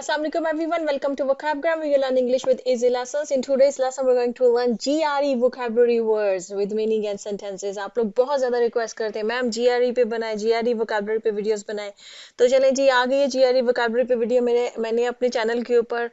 Assalamu alaikum everyone, welcome to Vocabgram where you learn English with easy lessons. In today's lesson we're going to learn GRE vocabulary words with meaning and sentences. आप लोग बहुत ज़्यादा request करते हैं ma'am GRE पे बनाए, GRE vocabulary पे videos बनाए. तो चलें जी, आ गई है GRE vocabulary पे वीडियो. मैंने अपने चैनल के ऊपर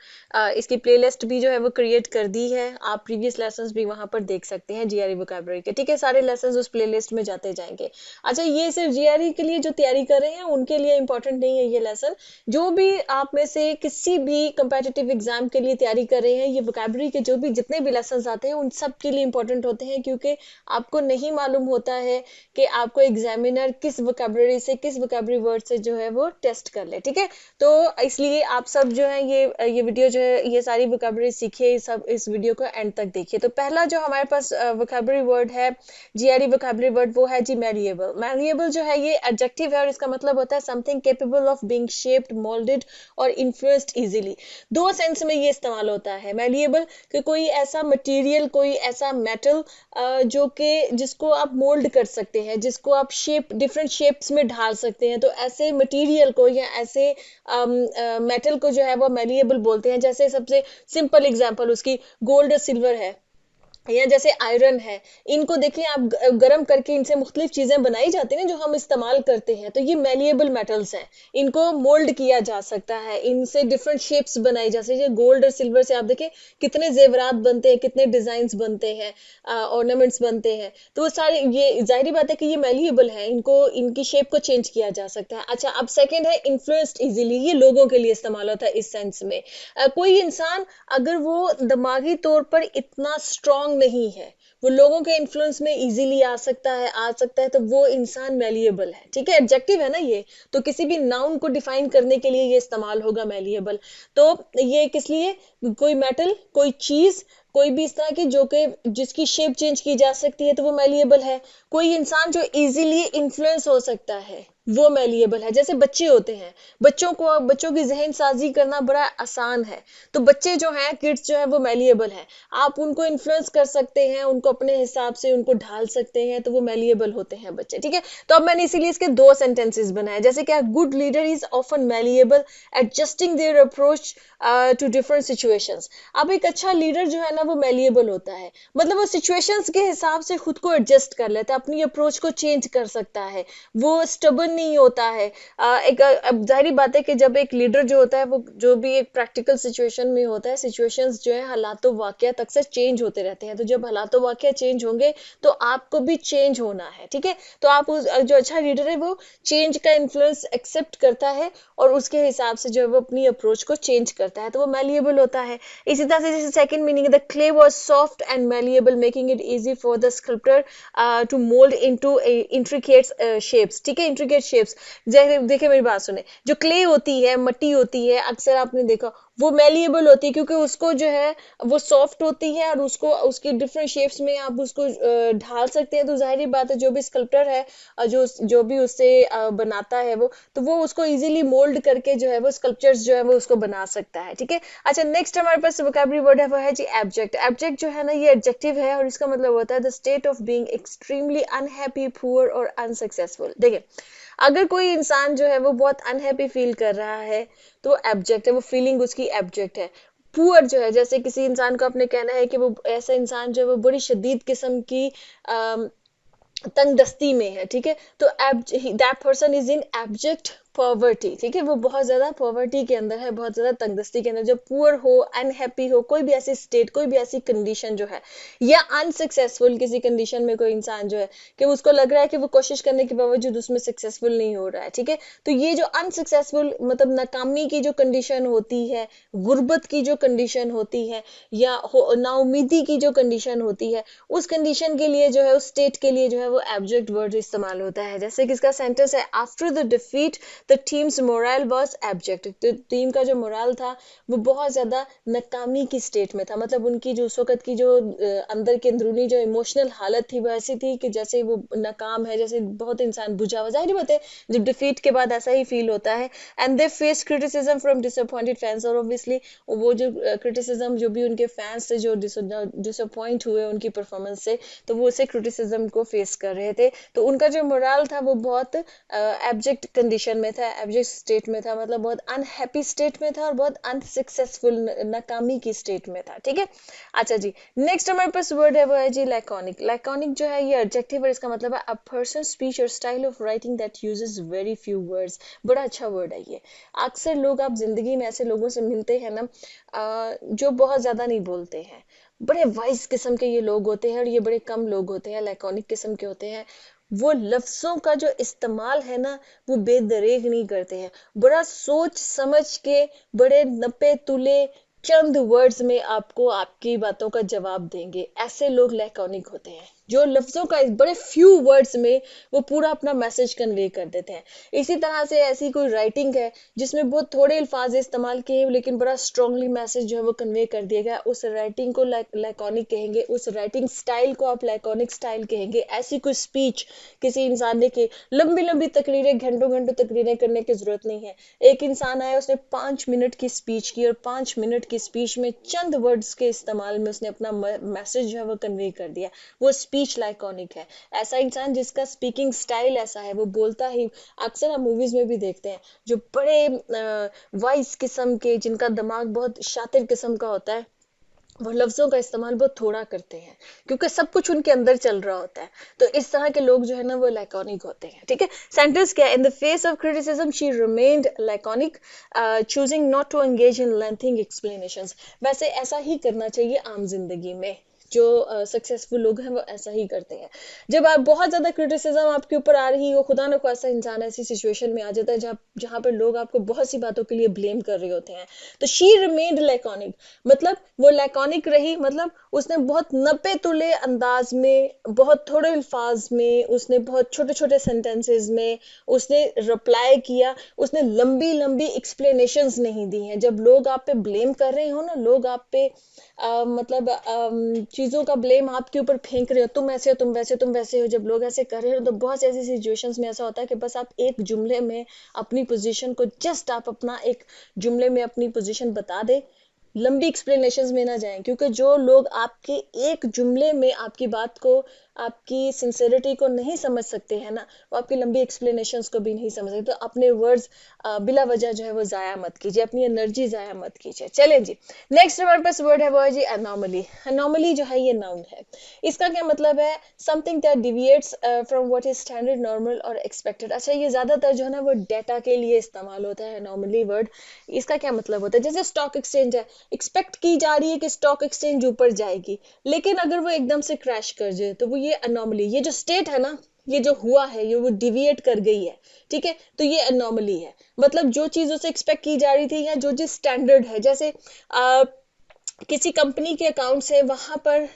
इसकी प्लेलिस्ट भी जो है वो क्रिएट कर दी है. आप प्रीवियस लेसन्स भी वहाँ पर देख सकते हैं GRE vocabulary के. ठीक है, सारे लेसन्स उस प्लेलिस्ट में जाते जाएंगे. अच्छा, ये सिर्फ GRE के लिए जो तैयारी कर रहे हैं उनके लिए इंपॉर्टेंट नहीं है ये लेसन. जो भी आप में से किसी भी कंपेटिटिव एग्जाम के लिए तैयारी कर रहे हैं, ये वोकैबुलरी के जो भी जितने भी लेसन्स आते हैं उन सब के लिए इंपॉर्टेंट होते हैं, क्योंकि आपको नहीं मालूम होता है कि आपको एग्जामिनर किस वोकैबुलरी से, किस वोकैबुलरी वर्ड से जो है वो टेस्ट कर ले. ठीक है, तो इसलिए आप सब जो है ये वीडियो जो है ये सारी वोकैबुलरी सीखिए, सब इस वीडियो को एंड तक देखिए. तो पहला जो हमारे पास वोकैबुलरी वर्ड है, जीआरई वोकैबुलरी वर्ड, वो है जी मैलिएबल. मैलिएबल जो है ये एडजेक्टिव है और इसका मतलब होता है something capable of being shaped, moulded और इन्फ्लुएंस्ड इजीली. दो सेंस में ये इस्तेमाल होता है मैलिएबल, कि कोई ऐसा मटेरियल, कोई ऐसा मेटल जो कि जिसको आप मोल्ड कर सकते हैं, जिसको आप शेप, डिफरेंट शेप्स में ढाल सकते हैं. तो ऐसे मटेरियल को या ऐसे मेटल को जो है वो मैलिएबल बोलते हैं. जैसे सबसे सिंपल एग्जांपल उसकी गोल्ड और सिल्वर है, या जैसे आयरन है. इनको देखिए आप, गर्म करके इनसे मुख्तलिफ चीजें बनाई जाती हैं जो हम इस्तेमाल करते हैं. तो ये मैलिएबल मेटल्स हैं, इनको मोल्ड किया जा सकता है, इनसे डिफरेंट शेप्स बनाई जा सकती है. गोल्ड और सिल्वर से आप देखिए कितने जेवरात बनते हैं, कितने डिजाइन बनते हैं, ऑर्नामेंट्स बनते हैं. तो वो सारे, ये जाहिर बात है कि ये मैलिएबल है, इनको इनकी शेप को चेंज किया जा सकता है. अच्छा, अब सेकेंड है इन्फ्लुएंस्ड इजीली. ये लोगों के लिए इस्तेमाल होता है इस सेंस में. कोई इंसान अगर वो दिमागी तौर पर इतना स्ट्रांग नहीं है, वो लोगों के इन्फ्लुएंस में इजीली आ सकता है, तो वो इंसान मैलिएबल है. ठीक है, एडजेक्टिव है ना ये, तो किसी भी नाउन को डिफाइन करने के लिए ये इस्तेमाल होगा मैलिएबल. तो ये किस लिए, कोई मेटल, कोई चीज, कोई भी इस तरह की जो कि जिसकी शेप चेंज की जा सकती है, तो वो मैलिएबल है. कोई इंसान जो इजीली इन्फ्लुएंस हो सकता है वो मैलिएबल है. जैसे बच्चे होते हैं, बच्चों की जहन साजी करना बड़ा आसान है. तो बच्चे जो हैं, किड्स जो है वो मैलिएबल है. आप उनको इन्फ्लुएंस कर सकते हैं, उनको अपने हिसाब से उनको ढाल सकते हैं, तो वो मैलिएबल होते हैं बच्चे. ठीक है, तो अब मैंने इसीलिए इसके दो सेंटेंसेस बनाए. जैसे क्या, good leader is often malleable adjusting their approach to different situations. अब एक अच्छा लीडर जो है ना वो मैलिएबल होता है, मतलब वो सिचुएशंस के हिसाब से खुद को एडजस्ट कर लेता है, अपनी अप्रोच को चेंज कर सकता है, वो स्टबर्न नहीं होता है. अब जाहिर बात है कि जब एक लीडर जो होता है वो जो भी एक प्रैक्टिकल सिचुएशन में होता है, सिचुएशंस जो है हालातों वाकयात अक्सर चेंज होते रहते हैं. तो जब हालातों वाकया चेंज होंगे तो आपको भी चेंज होना है. ठीक है, तो आप जो अच्छा लीडर है वो चेंज का इन्फ्लुएंस एक्सेप्ट करता है और उसके हिसाब से जो है वो अपनी अप्रोच को चेंज करता है, तो वो मैलिएबल होता है. इसी तरह से जैसे सेकंड मीनिंग है, the clay was soft and malleable making it easy for the sculptor to mould into intricate shapes. ठीक है, इंट्रिकेट शेप्स. जैसे देखिए, मेरी बात सुने, जो क्ले होती है, मिट्टी होती है, अक्सर आपने देखा वो मैलिएबल होती है, क्योंकि उसको जो है वो सॉफ्ट होती है और उसको उसकी डिफरेंट शेप्स में आप उसको ढाल सकते हैं. तो जाहिर बात है जो भी स्कल्पटर है, जो भी उससे बनाता है वो उसको इजीली मोल्ड करके जो है वो स्कल्पचर्स जो है वो उसको बना सकता है. ठीक है. अच्छा, नेक्स्ट हमारे पास वोकैबुलरी वर्ड है वो है जी एब्जेक्ट. एब्जेक्ट जो है ना ये एडजेक्टिव है और इसका मतलब होता है the state of being extremely unhappy, poor और अनसक्सेसफुल. देखिए, अगर कोई इंसान जो है वो बहुत अनहैप्पी फील कर रहा है तो एब्जेक्ट है, वो फीलिंग उसकी एब्जेक्ट है. पुअर जो है, जैसे किसी इंसान को अपने कहना है कि वो ऐसा इंसान जो है वो बड़ी शदीद किस्म की तंगदस्ती में है. ठीक है, तो that person is in abject poverty. ठीक है, वो बहुत ज्यादा पॉवर्टी के अंदर है, बहुत ज्यादा तंगदस्ती के अंदर. जब पुअर हो, अनहैप्पी हो, कोई भी ऐसी स्टेट, कोई भी ऐसी कंडीशन जो है, या अनसक्सेसफुल किसी कंडीशन में कोई इंसान जो है कि उसको लग रहा है कि वो कोशिश करने के बावजूद उसमें सक्सेसफुल नहीं हो रहा है. ठीक है, तो ये जो अनसक्सेसफुल मतलब नाकामी की जो कंडीशन होती है, गुर्बत की जो कंडीशन होती है, या नाउमीदी की जो कंडीशन होती है, उस कंडीशन के लिए जो है, उस स्टेट के लिए जो है वो एब्जेक्ट वर्ड इस्तेमाल होता है. जैसे किसका सेंटेंस है, after the defeat the teams moral was abject. तो टीम का जो मोरल था वो बहुत ज्यादा नाकामी की स्टेट में था, मतलब उनकी जो उस वक्त की जो अंदर के अंदरूनी जो इमोशनल हालत थी वो ऐसी थी कि जैसे वो नाकाम है, जैसे बहुत इंसान बुझा हुआ. जाहिर बात है जब डिफीट के बाद ऐसा ही फील होता है. And they face criticism from disappointed fans. और ऑब्वियसली वो जो क्रिटिसिज्म जो भी उनके फैंस से जो डिसअपॉइंट हुए उनकी परफॉर्मेंस से, तो वो उसे क्रिटिसिज्म को फेस कर रहे थे. तो उनका जो मोरल था वो बहुत एब्जेक्ट कंडीशन में था, एब्जेक्ट स्टेट में था, मतलब बहुत अनहैप्पी स्टेट में था और बहुत अनसक्सेसफुल, नाकामी की स्टेट में था, ठीक है। अच्छा जी, नेक्स्ट हमारे पास वर्ड है वो है जी लैकोनिक। लैकोनिक जो है ये एडजेक्टिव है, इसका मतलब है अ पर्सन स्पीच और style of writing that uses very few words. बड़ा अच्छा वर्ड है ये। अक्सर लोग, आप जिंदगी में ऐसे लोगों से मिलते हैं ना जो बहुत ज्यादा नहीं बोलते हैं, बड़े वाइज किस्म के ये लोग होते हैं और ये बड़े कम लोग होते हैं लैकोनिक किस्म के होते हैं। वो लफ्जों का जो इस्तेमाल है ना वो बेदरेग नहीं करते हैं, बड़ा सोच समझ के, बड़े नपे तुले चंद वर्ड्स में आपको आपकी बातों का जवाब देंगे। ऐसे लोग लैकोनिक होते हैं जो लफ्जों का बड़े फ्यू वर्ड्स में वो पूरा अपना मैसेज कन्वे कर देते हैं। इसी तरह से ऐसी कोई राइटिंग है जिसमें बहुत थोड़े अल्फाज इस्तेमाल किए हैं लेकिन बड़ा स्ट्रांगली मैसेज जो है वो कन्वे कर दिया गया, उस राइटिंग को लैकोनिक कहेंगे, उस राइटिंग स्टाइल को आप लैकोनिक स्टाइल कहेंगे। ऐसी कोई स्पीच किसी इंसान ने की, लंबी लंबी तकरीरें, घंटों घंटों तकरीरें करने की जरूरत नहीं है। एक इंसान आया, उसने 5 मिनट की स्पीच की और 5 मिनट की स्पीच में चंद वर्ड्स के इस्तेमाल में उसने अपना मैसेज जो है वो कन्वे कर दिया, वो स्पीच लाइकॉनिक है। ऐसा इंसान जिसका स्पीकिंग स्टाइल ऐसा है, वो बोलता ही, अक्सर हम मूवीज में भी देखते हैं जो बड़े वाइज किस्म के, जिनका दिमाग बहुत शातिर किस्म का होता है, वो लफ्जों का इस्तेमाल बहुत थोड़ा करते हैं क्योंकि सब कुछ उनके अंदर चल रहा होता है। तो इस तरह के लोग जो है ना वो लैकोनिक होते हैं, ठीक है। सेंटेंस क्या है? In the face of criticism she remained laconic, choosing not to engage in लेंथिंग एक्सप्लेनेशंस। वैसे ऐसा ही करना चाहिए आम जिंदगी में, जो सक्सेसफुल लोग हैं वो ऐसा ही करते हैं। जब आप बहुत ज्यादा क्रिटिसिज्म आपके ऊपर आ रही हो, खुदा न खास्ता इंसान ऐसी सिचुएशन में आ जाता है जहाँ जहाँ पर लोग आपको बहुत सी बातों के लिए ब्लेम कर रहे होते हैं, तो शी रिमेन्ड लैकोनिक, मतलब वो लैकोनिक रही, मतलब उसने बहुत नपे तुले अंदाज में, बहुत थोड़े अल्फाज में, उसने बहुत छोटे छोटे सेंटेंसेस में उसने रिप्लाई किया, उसने लंबी लंबी एक्सप्लेनेशंस नहीं दी हैं। जब लोग आप पे ब्लेम कर रहे हो ना, लोग आप पे मतलब चीजों का ब्लेम आपके ऊपर फेंक रहे हो, तुम ऐसे हो, तुम वैसे हो, तुम वैसे हो, जब लोग ऐसे कर रहे हो तो बहुत सी ऐसी सिचुएशंस में ऐसा होता है कि बस आप एक जुमले में अपनी पोजीशन को, जस्ट आप अपना एक जुमले में अपनी पोजीशन बता दे, लंबी एक्सप्लेनेशंस में ना जाएं, क्योंकि जो लोग आपके एक जुमले में आपकी बात को, आपकी सिंसेरिटी को नहीं समझ सकते हैं ना, वो आपकी लंबी एक्सप्लेनेशंस को भी नहीं समझ सकते। तो अपने वर्ड्स बिला वजह जो है वो जाया मत कीजिए, अपनी एनर्जी जाया मत कीजिए। चलें जी, नेक्स्ट हमारे पास वर्ड है वो है जी अनोमली। अनोमली जो है ये नाउन है। इसका क्या मतलब है? Something that deviates from what is standard, normal और एक्सपेक्टेड। अच्छा, ये ज्यादातर जो है ना वो डेटा के लिए इस्तेमाल होता है अनोमली वर्ड। इसका क्या मतलब होता है? जैसे स्टॉक एक्सचेंज है, एक्सपेक्ट की जा रही है कि स्टॉक एक्सचेंज ऊपर जाएगी, लेकिन अगर वो एकदम से क्रैश कर जाए तो वो ये अनोमली, ये जो स्टेट है ना, ये जो हुआ है, ये वो डिविएट कर गई है, ठीक है, तो ये अनोमली है। मतलब जो चीज उसे एक्सपेक्ट की जा रही थी या जो चीज स्टैंडर्ड है, जैसे किसी कंपनी के अकाउंट्स है, वहां पर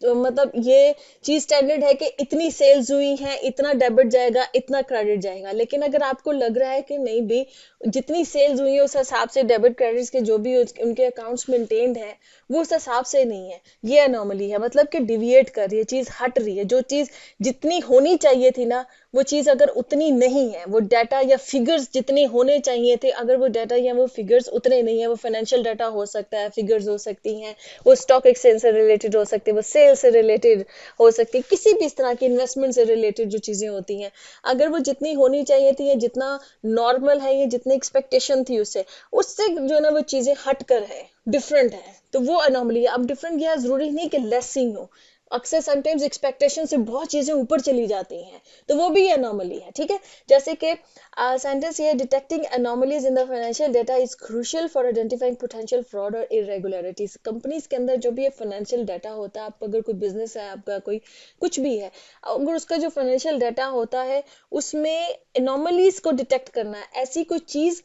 मतलब ये चीज स्टैंडर्ड है कि इतनी सेल्स हुई हैं, इतना डेबिट जाएगा, इतना क्रेडिट जाएगा, लेकिन अगर आपको लग रहा है कि नहीं भी, जितनी सेल्स हुई है उस हिसाब से डेबिट क्रेडिट्स के जो भी उनके अकाउंट्स मेंटेन्ड है वो उस हिसाब से नहीं है, ये अनोमली है। मतलब कि डिविएट कर रही है, चीज हट रही है, जो चीज जितनी होनी चाहिए थी ना वो चीज अगर उतनी नहीं है, वो डाटा या फिगर्स जितने होने चाहिए थे, अगर वो डाटा या वो फिगर्स उतने नहीं है, वो फाइनेंशियल डाटा हो सकता है, फिगर्स हो सकती हैं, वो स्टॉक एक्सचेंज से रिलेटेड हो सकते हैं, वो सेल से रिलेटेड हो सकती है, किसी भी इस तरह की इन्वेस्टमेंट से रिलेटेड जो चीजें होती हैं, अगर वो जितनी होनी चाहिए थी या जितना नॉर्मल है या जितनी एक्सपेक्टेशन थी उससे उससे जो है ना वो चीजें हट कर है, डिफरेंट है, तो वो अनोमली है। अब डिफरेंट यह जरूरी नहीं कि लेस ही हो, अक्सर समटाइम्स एक्सपेक्टेशन से बहुत चीजें ऊपर चली जाती हैं, तो वो भी अनोमली है, ठीक है। जैसे कि सेंटेंस ये, detecting anomalies in the financial data is crucial for identifying potential fraud और इरेगुलरिटीज। कंपनीज के अंदर जो भी फाइनेंशियल डाटा होता है, आप अगर कोई बिजनेस है, आपका कोई कुछ भी है, अगर उसका जो फाइनेंशियल डाटा होता है उसमें एनोमलीज को डिटेक्ट करना है, ऐसी कोई चीज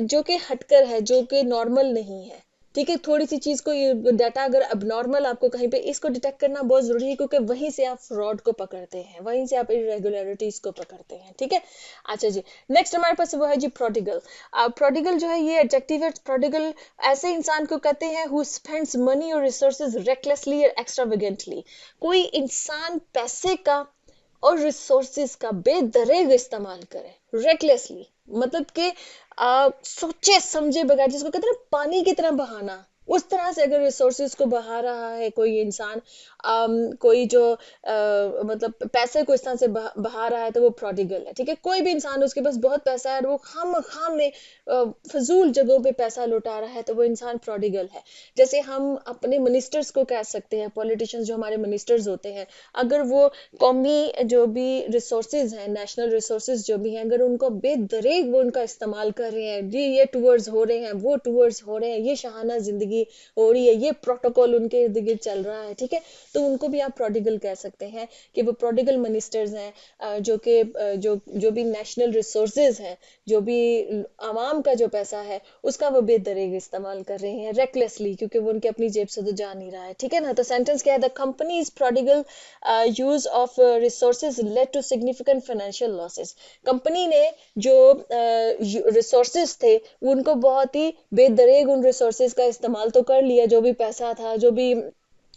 जो कि हटकर है, जो कि नॉर्मल नहीं है, ठीक है, थोड़ी सी चीज को, डाटा अगर अबनॉर्मल आपको कहीं पे, इसको डिटेक्ट करना बहुत जरूरी है, क्योंकि वहीं से आप फ्रॉड को पकड़ते हैं, वहीं से आप इरेगुलरिटीज को पकड़ते हैं, ठीक है। अच्छा जी, नेक्स्ट हमारे पास वो है जी प्रोडिगल। प्रोडिगल जो है ये एडजेक्टिव है। प्रोडिगल ऐसे इंसान को कहते हैं हु स्पेंड्स मनी और रिसोर्सेज रेकलेसली और एक्स्ट्रावेगेंटली। कोई इंसान पैसे का और रिसोर्सेज का बेदरेग इस्तेमाल करे, रेकलेसली, मतलब कि सोचे समझे बगैर, जिसको कहते हैं ना पानी की तरह बहाना, उस तरह से अगर रिसोर्सेज को बढ़ा रहा है कोई इंसान, कोई जो मतलब पैसे को इस तरह से बढ़ा रहा है, तो वो प्रोडिगल है। ठीक है, कोई भी इंसान उसके पास बहुत पैसा है और वो खाम खाम में फजूल जगहों पे पैसा लुटा रहा है, तो वो इंसान प्रोडिगल है। जैसे हम अपने मिनिस्टर्स को कह सकते हैं, पॉलिटिशियंस जो हमारे मिनिस्टर्स होते हैं, अगर वो कौमी जो भी रिसोर्सेज हैं, नेशनल रिसोर्सेज जो भी हैं, अगर उनको बेदरेग वो उनका इस्तेमाल कर रहे हैं, ये टूवर्ड्स हो रहे हैं, वो टूवर्ड्स हो रहे हैं, ये शाहाना जिंदगी हो रही है, ये प्रोटोकॉल उनके इर्द गिर्द चल रहा है, ठीक है, तो उनको भी आप प्रोडिगल कह सकते हैं कि वो प्रोडिगल मिनिस्टर्स हैं, जो कि जो भी नेशनल रिसोर्सेज हैं, जो भी आवाम का जो पैसा है, उसका वो बेदरेग इस्तेमाल कर रहे हैं रेकलेसली, क्योंकि वो उनके अपनी जेब से तो जा नहीं रहा है। ठीक है ना, तो सेंटेंस क्या है, the company's prodigal use of resources led to significant financial losses. Company ने जो रिसोर्सेज थे उनको बहुत ही बेदरेग उन रिसोर्सेज का इस्तेमाल तो कर लिया, जो भी पैसा था, जो भी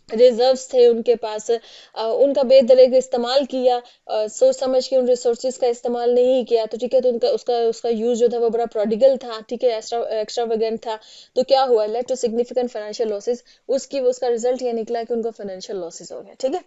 रिजर्व्स थे उनके पास, उनका बेदरेग इस्तेमाल किया, सोच समझ के उन रिसोर्सेज का इस्तेमाल नहीं किया, तो ठीक है, तो उनका उसका उसका यूज जो था वो बड़ा प्रोडिगल था, ठीक है, एक्स्ट्रावेगेंट था। तो क्या हुआ, led to significant financial losses, उसका रिजल्ट ये निकला कि उनका फाइनेंशियल लॉसेस हो गया। ठीक है,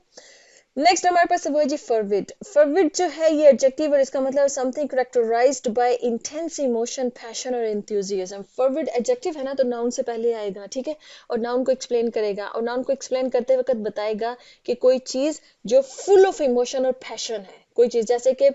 नेक्स्ट हमारे पास वो है जी फरविड। फरविड जो है ये एडजेक्टिव और इसका मतलब something characterized by intense emotion, passion और एंथुसियाज्म। फरविड एडजेक्टिव है ना, तो नाउन से पहले आएगा, ठीक है, और नाउन को एक्सप्लेन करेगा, और नाउन को एक्सप्लेन करते वक्त बताएगा कि कोई चीज जो फुल ऑफ इमोशन और पैशन है, कोई चीज जैसे कि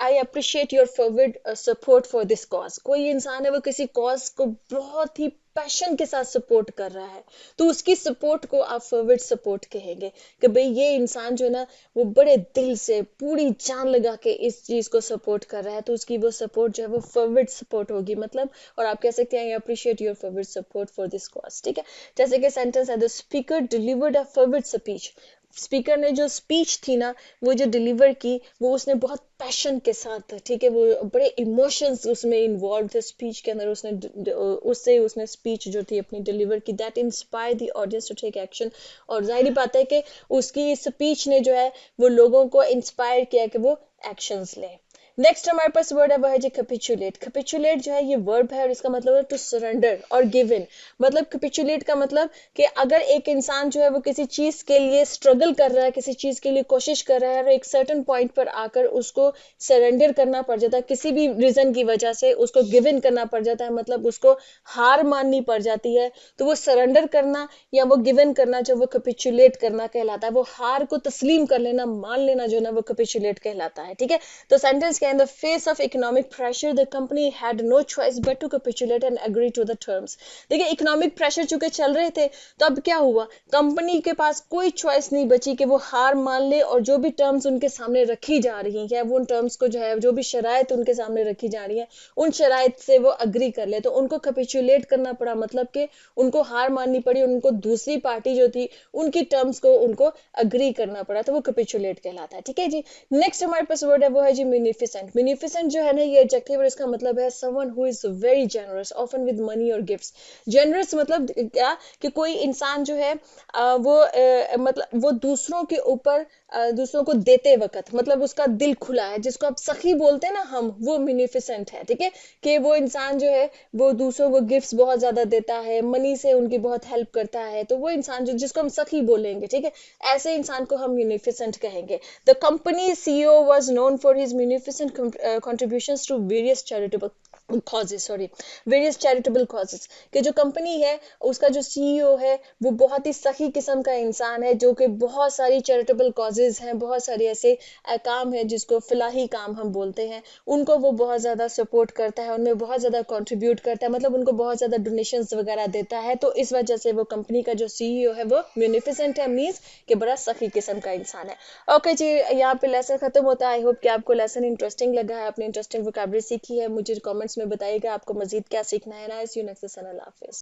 I appreciate your forward support for this cause. कोई इंसान है वो किसी कॉज को बहुत ही पैशन के साथ सपोर्ट कर रहा है, तो उसकी सपोर्ट को आप फॉरवर्ड सपोर्ट कहेंगे कि भाई ये इंसान जो है ना वो बड़े दिल से पूरी जान लगा के इस चीज को सपोर्ट कर रहा है, तो उसकी वो सपोर्ट जो है वो फॉरवर्ड सपोर्ट होगी। मतलब, और आप कह सकते हैं I appreciate your forward support for this cause. ठीक है, जैसे कि सेंटेंस है, the speaker delivered a forward speech. Speaker ने जो स्पीच थी ना वो जो डिलीवर की, वो उसने बहुत पैशन के साथ, ठीक है, वो बड़े इमोशंस उसमें इन्वॉल्व थे स्पीच के अंदर, उसने स्पीच जो थी अपनी डिलीवर की, that inspire the audience to take action. और जाहिर बात है कि उसकी स्पीच ने जो है वो लोगों को इंस्पायर किया कि वो एक्शंस लें। नेक्स्ट हमारे पास वर्ड है वो है जी कैपिचुलेट। कैपिचुलेट जो है ये वर्ब है और इसका मतलब है टू सरेंडर और गिव इन। मतलब कैपिचुलेट का मतलब कि अगर एक इंसान जो है वो किसी चीज के लिए स्ट्रगल कर रहा है, किसी चीज के लिए कोशिश कर रहा है और एक सर्टेन पॉइंट पर आकर उसको सरेंडर करना पड़ जाता है, किसी भी रीजन की वजह से उसको गिव इन करना पड़ जाता है, मतलब उसको हार माननी पड़ जाती है, तो वो सरेंडर करना या वो गिव इन करना जो वो कैपिचुलेट करना कहलाता है। वो हार को तस्लीम कर लेना, मान लेना जो ना वो कैपिचुलेट कहलाता है। ठीक है, तो sentence in the face of economic pressure the company had no choice but to capitulate and agree to the terms। देखिए, इकोनॉमिक प्रेशर चूंकि चल रहे थे, तो अब क्या हुआ, कंपनी के पास कोई चॉइस नहीं बची कि वो हार मान ले और जो भी टर्म्स उनके सामने रखी जा रही हैं, वो उन टर्म्स को जो है, जो भी शराइत उनके सामने रखी जा रही है, उन शराइत से वो अग्री कर ले। तो उनको कैपिचुलेट करना पड़ा, मतलब कि उनको हार माननी पड़ी, उनको दूसरी पार्टी जो थी उनकी टर्म्स को उनको अग्री करना पड़ा, तो वो कैपिचुलेट कहलाता है। ठीक है जी, नेक्स्ट हमारे पास वर्ड है वो है जी म्यूनिफिसेंट। म्यूनिफिसेंट जो है ना ये एडजेक्टिव और इसका मतलब है someone who is very generous, often with money और गिफ्ट्स। जेनरस मतलब क्या, कि कोई इंसान जो है मतलब वो दूसरों के ऊपर दूसरों को देते वक्त मतलब उसका दिल खुला है, जिसको आप सखी बोलते हैं ना हम, वो म्यूनिफिसेंट है। ठीक है, कि वो इंसान जो है वो दूसरों को गिफ्ट्स बहुत ज्यादा देता है, मनी से उनकी बहुत हेल्प करता है, तो वो इंसान जो जिसको हम सखी बोलेंगे, ठीक है, ऐसे इंसान को हम म्यूनिफिसेंट कहेंगे। The company CEO was known for his munificent contributions to various charitable causes। कि जो कंपनी है उसका जो सीईओ है वो बहुत ही सही किस्म का इंसान है, जो कि बहुत सारी चैरिटेबल कॉजेज हैं, बहुत सारे ऐसे काम है जिसको फलाही काम हम बोलते हैं, उनको वो बहुत ज़्यादा सपोर्ट करता है, उनमें बहुत ज़्यादा कंट्रीब्यूट करता है, मतलब उनको बहुत ज़्यादा डोनेशंस वगैरह देता है, तो इस वजह से वो कंपनी का जो सीईओ है वो म्यूनिफिसेंट है, मीन्स कि बड़ा सही किस्म का इंसान है। ओके जी, यहाँ पे लेसन खत्म होता है। आई होप कि आपको लेसन इंटरेस्टिंग लगा है, आपने इंटरेस्टिंग वोकैबुलरी सीखी है। मुझे कमेंट्स में बताइएगा आपको मजीद क्या सीखना है ना। सी यू नेक्स्ट सेशन, अल्लाह हाफिज़।